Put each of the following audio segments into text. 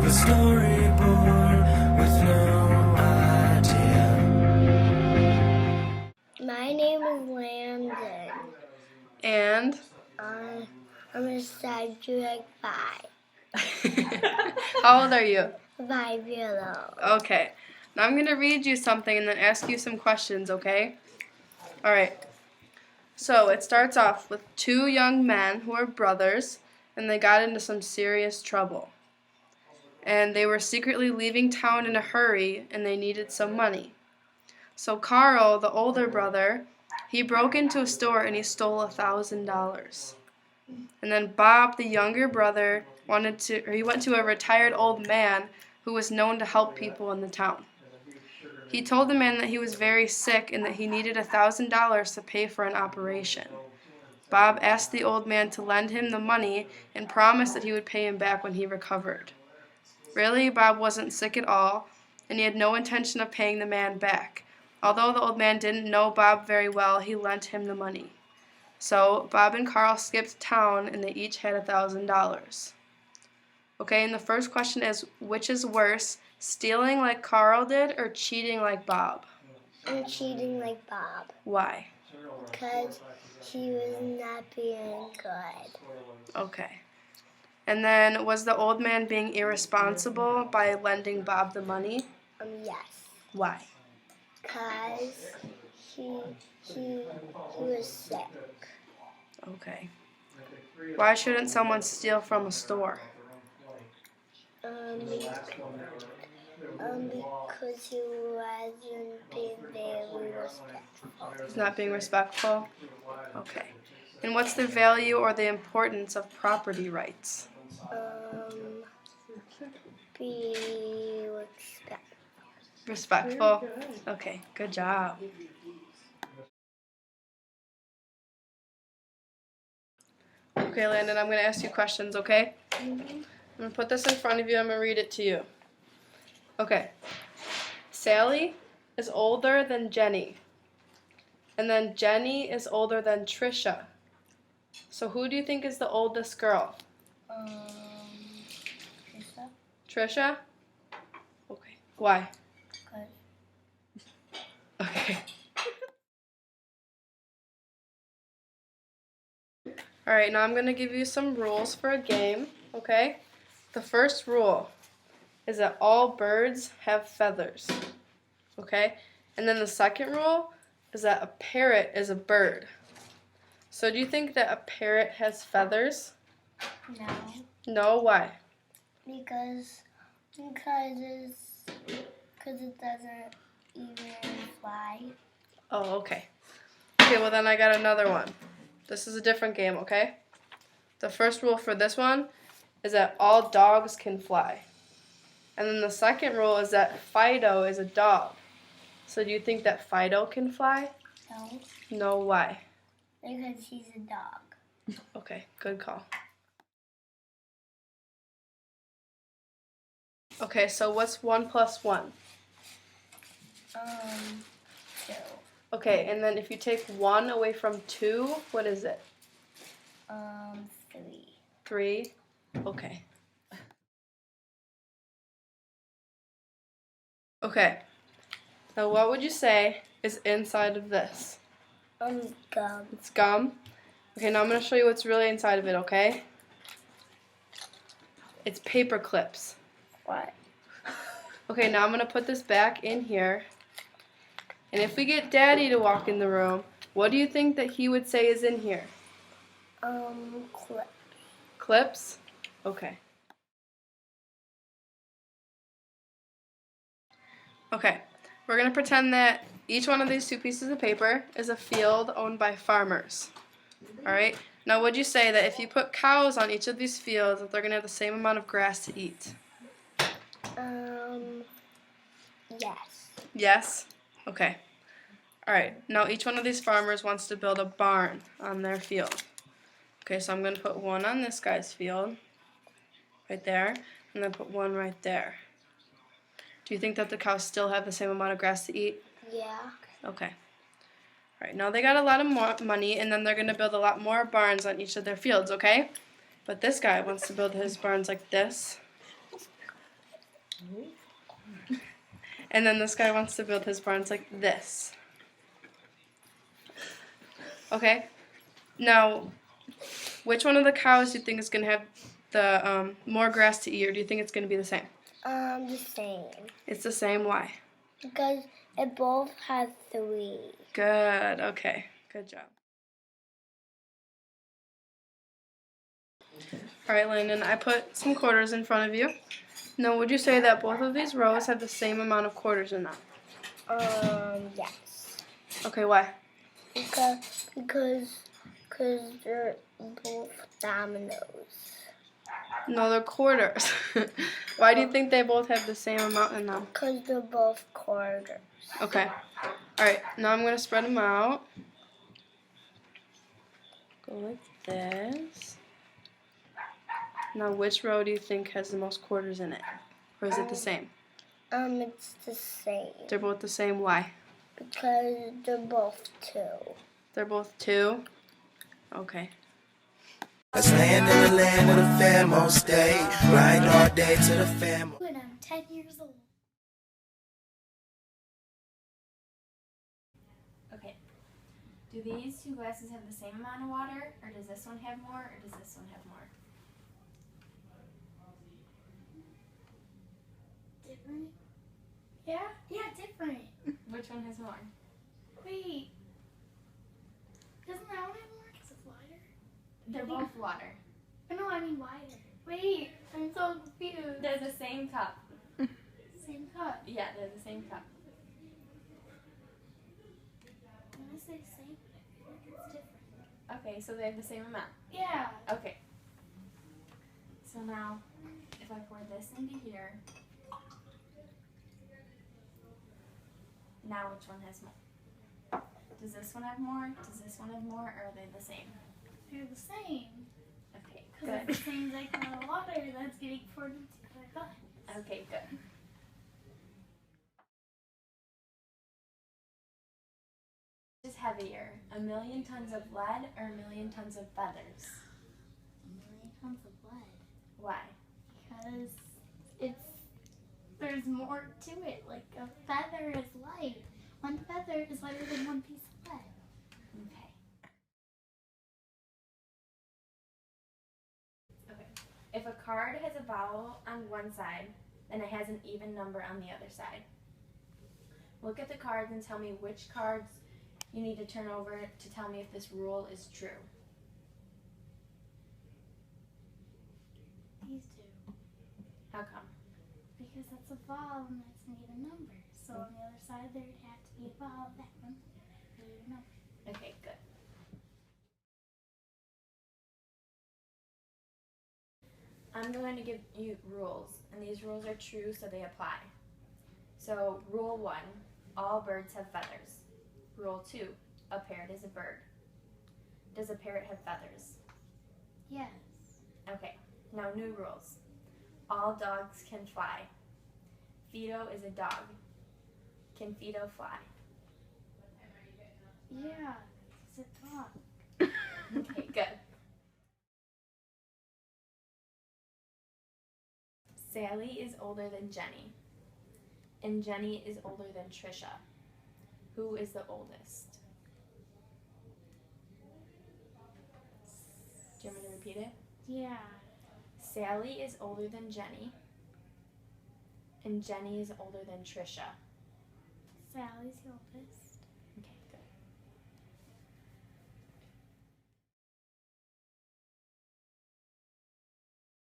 a storyboard with no idea. My name is Landon. And? I'm a Psych 5. How old are you? 5 years old. Okay. Now I'm going to read you something and then ask you some questions, okay? All right. So it starts off with two young men who are brothers, and they got into some serious trouble. And they were secretly leaving town in a hurry, and they needed some money. So Carl, the older brother, he broke into a store and he stole $1,000. And then Bob, the younger brother, went to a retired old man who was known to help people in the town. He told the man that he was very sick and that he needed $1,000 to pay for an operation. Bob asked the old man to lend him the money and promised that he would pay him back when he recovered. Really, Bob wasn't sick at all, and he had no intention of paying the man back. Although the old man didn't know Bob very well, he lent him the money. So Bob and Carl skipped town, and they each had $1,000. Okay, and the first question is, which is worse, stealing like Carl did or cheating like Bob? I'm cheating like Bob. Why? Because he was not being good. Okay. And then, was the old man being irresponsible by lending Bob the money? Yes. Why? Because he was sick. Okay. Why shouldn't someone steal from a store? Because he wasn't being very respectful. He's not being respectful? Okay. And what's the value or the importance of property rights? Be respectful. Respectful? Okay, good job. Okay, Landon, I'm going to ask you questions, okay? I'm going to put this in front of you. I'm going to read it to you. Okay. Sally is older than Jenny. And then Jenny is older than Trisha. So who do you think is the oldest girl? Trisha. Trisha? Okay. Why? Good. Okay. Alright, now I'm going to give you some rules for a game, okay? The first rule is that all birds have feathers, okay? And then the second rule is that a parrot is a bird. So do you think that a parrot has feathers? No. No, why? Because it doesn't even fly. Oh, okay. Okay, well then I got another one. This is a different game, okay? The first rule for this one is that all dogs can fly. And then the second rule is that Fido is a dog. So do you think that Fido can fly? No. No, why? Because he's a dog. Okay, good call. Okay, so what's 1 plus 1? 2. Okay, and then if you take 1 away from 2, what is it? 3. 3? Okay. Okay. Now what would you say is inside of this? Gum. It's gum. Okay, now I'm going to show you what's really inside of it, okay? It's paper clips. What? Okay, now I'm going to put this back in here. And if we get Daddy to walk in the room, what do you think that he would say is in here? Clip. Clips? Okay. Okay, we're going to pretend that each one of these 2 pieces of paper is a field owned by farmers. Alright? Now would you say that if you put cows on each of these fields, that they're going to have the same amount of grass to eat? Yes. Yes? Okay. Alright, now each one of these farmers wants to build a barn on their field. Okay, so I'm going to put one on this guy's field, right there, and then put one right there. Do you think that the cows still have the same amount of grass to eat? Yeah. Okay. Alright, now they got a lot of more money, and then they're going to build a lot more barns on each of their fields, okay? But this guy wants to build his barns like this, And then this guy wants to build his barns like this. Okay? Now, which one of the cows do you think is going to have the more grass to eat, or do you think it's going to be the same? The same. It's the same. Why? Because it both has 3. Good. Okay. Good job. All right, Landon, I put some quarters in front of you. Now, would you say that both of these rows have the same amount of quarters in them? Yes. Okay, why? Because they're both dominoes. No, they're quarters. Why do you think they both have the same amount in them? Because they're both quarters. Okay. All right, now I'm going to spread them out. Go like this. Now, which row do you think has the most quarters in it? Or is it the same? It's the same. They're both the same. Why? Because they're both 2. They're both 2? Okay. Let's land in the land where the fam stay. Ride all day to the fam. When I'm 10 years old. Okay. Do these 2 glasses have the same amount of water, or does this one have more, or does this one have more? Different? Yeah, different. Which one has more? Wait. Doesn't that one have more? Because it's wider? They're both water. Oh, no, I mean wider. Wait, I'm so confused. They're the same cup. Same cup. Yeah, they're the same cup. When I say same, I feel like it's different. Okay, so they have the same amount. Yeah. Okay. So now, if I pour this into here, now which one has more? Does this one have more? Does this one have more, or are they the same? They're the same. Okay, Because good. it's the same exact amount of water that's getting poured into the glass. Okay, good. Which is heavier, 1,000,000 tons of lead or 1,000,000 tons of feathers? 1,000,000 tons of lead. Why? Because there's more to it. Like a feather is light. One feather is lighter than one piece of lead. Okay. Okay. If a card has a vowel on one side, then it has an even number on the other side. Look at the cards and tell me which cards you need to turn over to tell me if this rule is true. These 2. How come? Because that's a vowel and that's an even number. So on the other side there'd have to be a vowel, that one, an even number. Okay, good. I'm going to give you rules, and these rules are true, so they apply. So, rule 1, all birds have feathers. Rule 2, a parrot is a bird. Does a parrot have feathers? Yes. Okay, now new rules. All dogs can fly. Fido is a dog. Can Fido fly? Yeah, it's a dog. Okay, good. Sally is older than Jenny, and Jenny is older than Trisha. Who is the oldest? Do you want me to repeat it? Yeah. Sally is older than Jenny, and Jenny is older than Trisha. Sally's the oldest. Okay, good.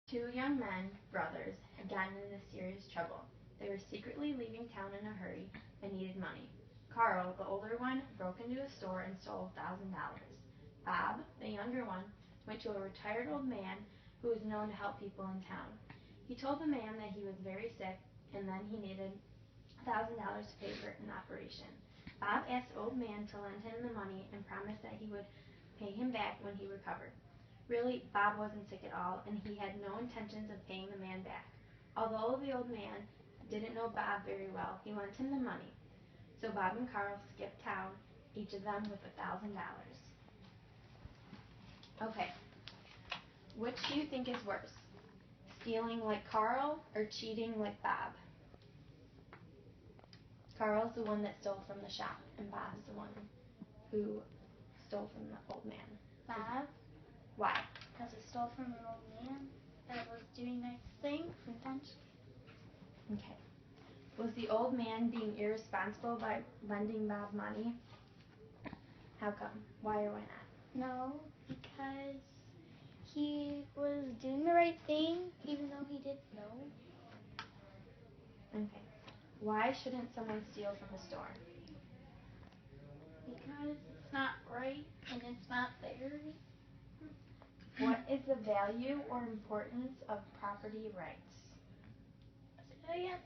Two young men, brothers, had gotten into serious trouble. They were secretly leaving town in a hurry and needed money. Carl, the older one, broke into a store and stole $1,000. Bob, the younger one, went to a retired old man who was known to help people in town. He told the man that he was very sick and then he needed $1,000 to pay for an operation. Bob asked the old man to lend him the money and promised that he would pay him back when he recovered. Really, Bob wasn't sick at all, and he had no intentions of paying the man back. Although the old man didn't know Bob very well, he lent him the money. So Bob and Carl skipped town, each of them with $1,000. Okay, which do you think is worse? Stealing like Carl or cheating like Bob? Carl's the one that stole from the shop, and Bob's the one who stole from the old man. Bob, Why? because he stole from an old man that was doing nice things intentionally. Okay. Was the old man being irresponsible by lending Bob money? How come? Why or why not? No, because he was doing the right thing even though he didn't know. Okay. Why shouldn't someone steal from the store? Because it's not right and it's not theirs. What is the value or importance of property rights? So yeah,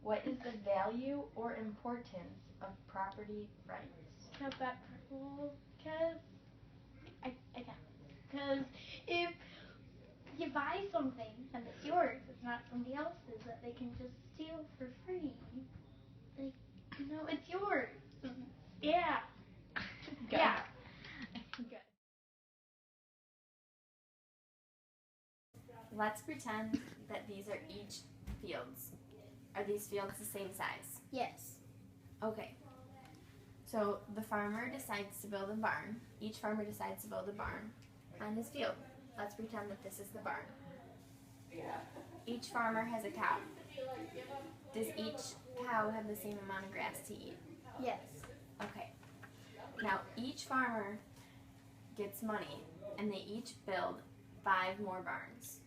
What is the value or importance of property rights? because if you buy something and it's yours, it's not somebody else's that they can just steal for free. Like, it's yours. Yeah. Good. Yeah. Good. Let's pretend that these are each fields. Are these fields the same size? Yes. Okay. So the farmer decides to build a barn. Each farmer decides to build a barn on his field. Let's pretend that this is the barn. Each farmer has a cow. Does each cow have the same amount of grass to eat? Yes. Okay. Now each farmer gets money and they each build 5 more barns.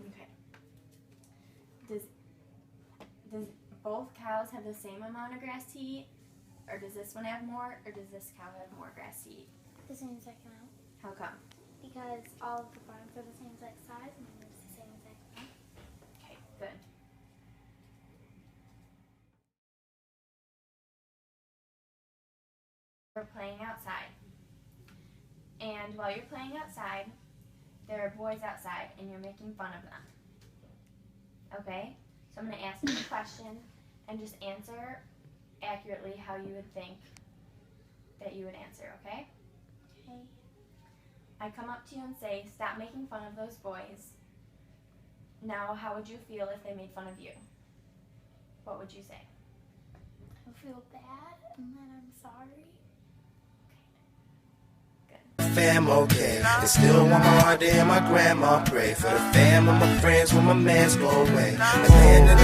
Okay. Does both cows have the same amount of grass to eat? Or does this one have more, or does this cow have more grass to eat? The same exact amount. How come? Because all of the barns are the same exact size and there's the same exact amount. Okay, good. We're playing outside. And while you're playing outside, there are boys outside and you're making fun of them. Okay? So I'm going to ask you a question and just answer accurately how you would think that you would answer, okay? Okay. I come up to you and say, stop making fun of those boys. Now, how would you feel if they made fun of you? What would you say? I feel bad and then I'm sorry. Fam, okay. And still want my heart to hear my grandma pray for the fam of my friends when my mans go away. Let's land in the